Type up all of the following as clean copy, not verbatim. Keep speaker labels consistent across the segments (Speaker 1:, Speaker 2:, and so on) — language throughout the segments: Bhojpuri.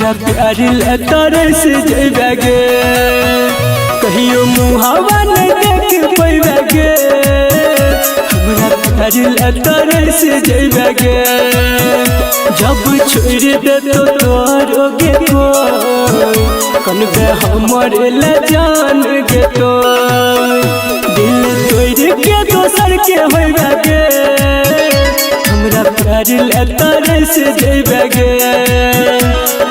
Speaker 1: हमरा प्यार तरस जइबे गे कहियो मुहावा नहीं देख पैबे गे हमरा प्यार तरस जइबे गे जब छोड़ दे तो तोरोगे कोई कनबे हमरे ले जान गे तो दिल तोड़ के दोसर के होइबे गे हमरा प्यार तरस जइबे गे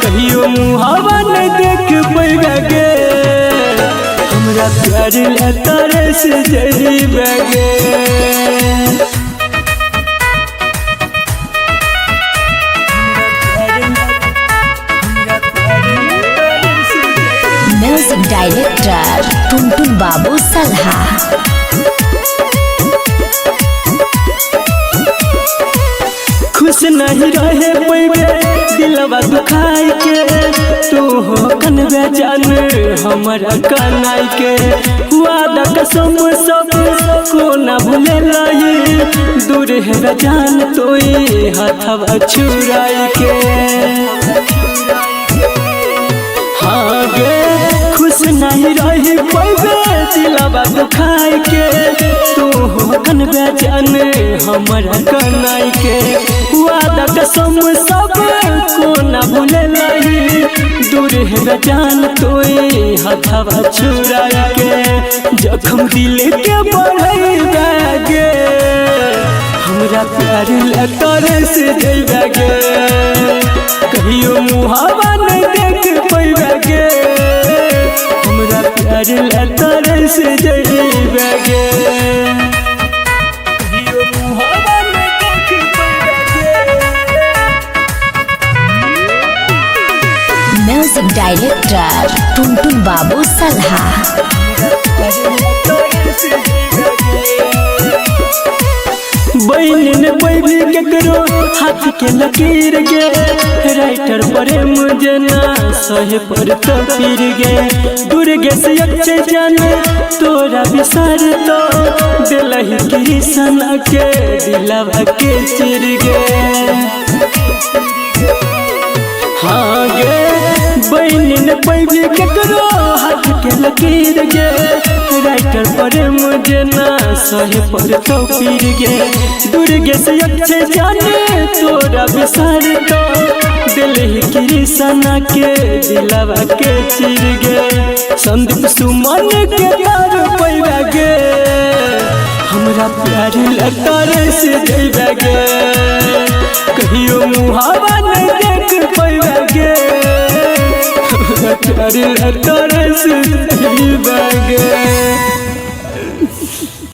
Speaker 1: कहियो मुहावा नहीं देख पैबे गे हमरा प्यार तरस जइबे गे।
Speaker 2: म्यूजिक डायरेक्टर टुनटुन बाबू सलहा।
Speaker 1: खुश नहीं रहे पैबे दिलवा दुखाई के तू हो कनबे जान हमरा कनाई के वादा कसम सब को न भूले लाई दूर है जान तोई हाथवा छुराई के हाँ गे खुश नहीं रही पैबे दिलवा दुखाई के तू हो कनबे जान हमरा कनाई के वादा कसम सब को न भूले लाई दूर है जान तोई हाथवा छुराई के जखम दिल के बढ़ाइबे गे हमरा प्यार तरस जइबे गे कहियो मुहावा नहीं देख पैबे गे हमरा प्यार तरस जइबे गे कहियो मुहावा नहीं देख पैबे गे।
Speaker 2: म्यूजिक डायरेक्टर टुनटुन बाबू सलहा।
Speaker 1: बहन ने पैबी केकरो हाथ के लकीर गे राइटर प्रेम जना सहे पर तपीर गे दुर्गे से अच्छे जाने तोरा विसार तो दिलहि कृष्ण के दिलवा के चिर गे हाँ गे बहन ने पैबी केकरो हाथ के लकीर गे राइटर प्रेम जना सहे पर तपीर गे दुर्गे से अच्छे जाने तोरा विसार तो दिलहि कृष्ण के दिलवा के चिर गे संदीप सुमन के तार पैबे गे हमरा प्यार तरस जइबे गे कहियो मुहावा नहीं देख पैबे गे हमरा प्यार तरस जइबे गे।